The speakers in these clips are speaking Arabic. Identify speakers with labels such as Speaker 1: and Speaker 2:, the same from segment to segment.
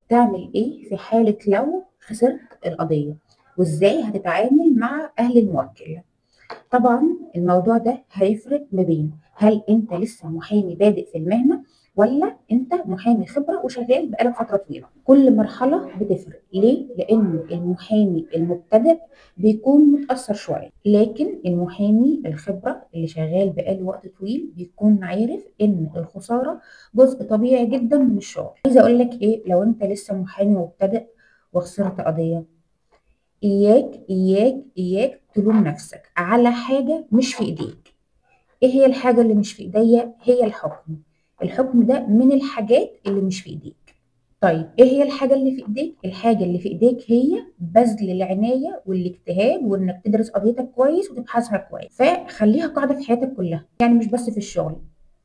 Speaker 1: تعمل ايه في حالة لو خسرت القضية، وازاي هتتعامل مع اهل الموكل؟ طبعا الموضوع ده هيفرق ما بين هل انت لسه محامي بادئ في المهنة ولا انت محامي خبرة وشغال بقالك فترة طويلة. كل مرحلة بتفرق. ليه؟ لان المحامي المبتدئ بيكون متأثر شوية، لكن المحامي الخبرة اللي شغال بقاله وقت طويل بيكون عارف ان الخسارة جزء طبيعي جدا من الشغل. عايزة اقول لك ايه، لو انت لسه محامي مبتدئ وخسرت قضية، إياك تلوم نفسك على حاجة مش في إيديك. إيه هي الحاجة اللي مش في إيديا؟ هي الحكم. الحكم ده من الحاجات اللي مش في إيديك. طيب إيه هي الحاجة اللي في إيديك؟ الحاجة اللي في إيديك هي بذل العناية والاجتهاد، وإنك تدرس قضيتك كويس وتبحثها كويس. فخليها قاعدة في حياتك كلها، يعني مش بس في الشغل،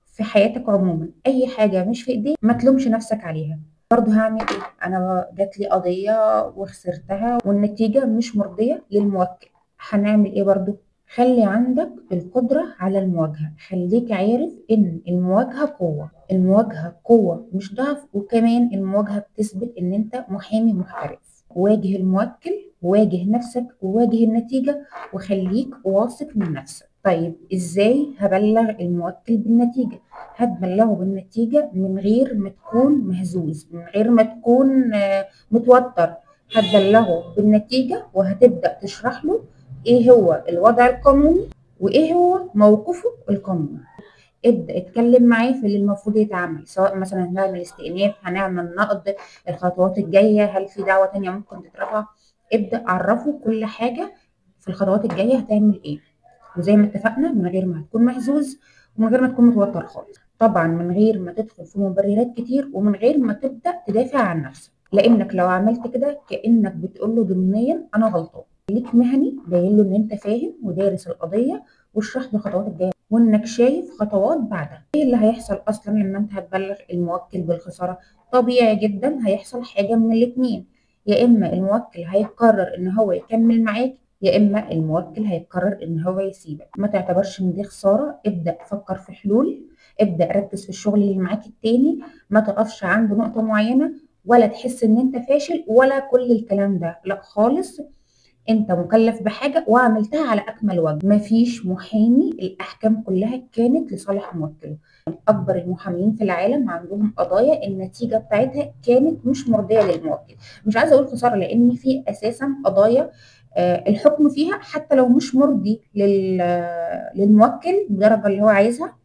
Speaker 1: في حياتك عموما. أي حاجة مش في إيديك ما تلومش نفسك عليها. برضه هعمل ايه؟ انا جات لي قضيه وخسرتها والنتيجه مش مرضيه للموكل. هنعمل ايه؟ برضه خلي عندك القدره على المواجهه. خليك عارف ان المواجهه قوه، المواجهه قوه مش ضعف. وكمان المواجهه بتثبت ان انت محامي محترف. واجه الموكل، واجه نفسك، وواجه النتيجه، وخليك واثق من نفسك. طيب ازاي هبلغ الموكل بالنتيجه؟ هتبلغه بالنتيجة من غير ما تكون مهزوز، من غير ما تكون متوتر. هتبلغه بالنتيجة وهتبدأ تشرح له ايه هو الوضع القانوني وايه هو موقفه القانوني. ابدأ اتكلم معاه في اللي المفروض يتعمل، سواء مثلا هنعمل استئناف، هنعمل نقض، الخطوات الجاية، هل في دعوة تانية ممكن تترفع. ابدأ عرفه كل حاجة في الخطوات الجاية هتعمل ايه، وزي ما اتفقنا من غير ما تكون مهزوز ومن غير ما تكون متوتر خالص. طبعا من غير ما تدخل في مبررات كتير، ومن غير ما تبدأ تدافع عن نفسك، لانك لو عملت كده كأنك بتقول له ضمنيا انا غلطان. خليك مهني، باين له ان انت فاهم ودارس القضية، واشرح له الخطوات الجاية وانك شايف خطوات بعدها. ايه اللي هيحصل اصلا لما انت هتبلغ الموكل بالخسارة؟ طبيعي جدا هيحصل حاجة من الاتنين. يا اما الموكل هيقرر ان هو يكمل معاك، يا اما الموكل هيقرر ان هو يسيبك. ما تعتبرش ان دي خساره. ابدا فكر في حلول، ابدا ركز في الشغل اللي معاك التاني. ما تقفش عند نقطه معينه، ولا تحس ان انت فاشل ولا كل الكلام ده، لا خالص. انت مكلف بحاجه وعملتها على اكمل وجه. مفيش محامي الاحكام كلها كانت لصالح موكله. اكبر المحامين في العالم عندهم قضايا النتيجه بتاعتها كانت مش مرضيه للموكل. مش عايزه اقول خساره، لان في اساسا قضايا الحكم فيها حتى لو مش مرضي للموكل بالدرجه اللي هو عايزها،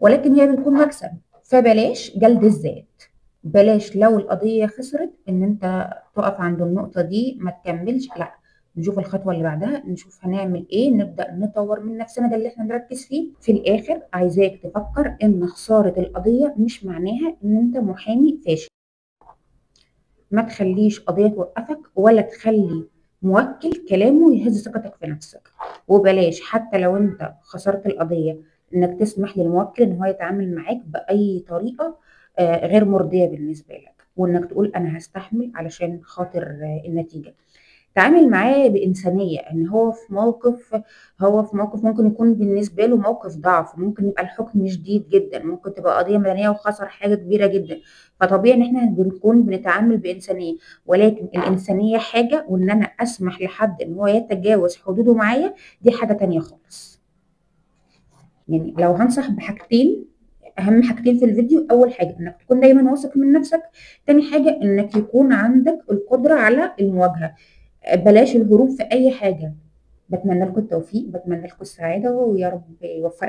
Speaker 1: ولكن هي بتكون مكسب. فبلاش جلد الذات. بلاش لو القضيه خسرت ان انت تقف عند النقطه دي ما تكملش، لا. نشوف الخطوه اللي بعدها، نشوف هنعمل ايه، نبدا نطور من نفسنا. ده اللي احنا نركز فيه. في الاخر عايزاك تفكر ان خساره القضيه مش معناها ان انت محامي فاشل. ما تخليش قضية توقفك، ولا تخلي موكل كلامه يهز ثقتك في نفسك. وبلاش حتى لو انت خسرت القضية انك تسمح للموكل ان هو يتعامل معاك بأي طريقة غير مرضية بالنسبة لك، وانك تقول انا هستحمل علشان خاطر النتيجة. تعامل معاه بإنسانية. ان هو في موقف ممكن يكون بالنسبة له موقف ضعف، ممكن يبقى الحكم شديد جدا، ممكن تبقى قضية مدنية وخسر حاجة كبيرة جدا. فطبيعي ان احنا بنكون بنتعامل بإنسانية، ولكن الإنسانية حاجة، وان انا اسمح لحد ان هو يتجاوز حدوده معايا دي حاجة تانية خالص. يعني لو هنصح بحاجتين، اهم حاجتين في الفيديو: اول حاجه انك تكون دايما واثق من نفسك، تاني حاجه انك يكون عندك القدره على المواجهه. بلاش الهروب في اي حاجه. بتمنى لكم التوفيق، بتمنى لكم السعاده، ويا رب يوفقكم.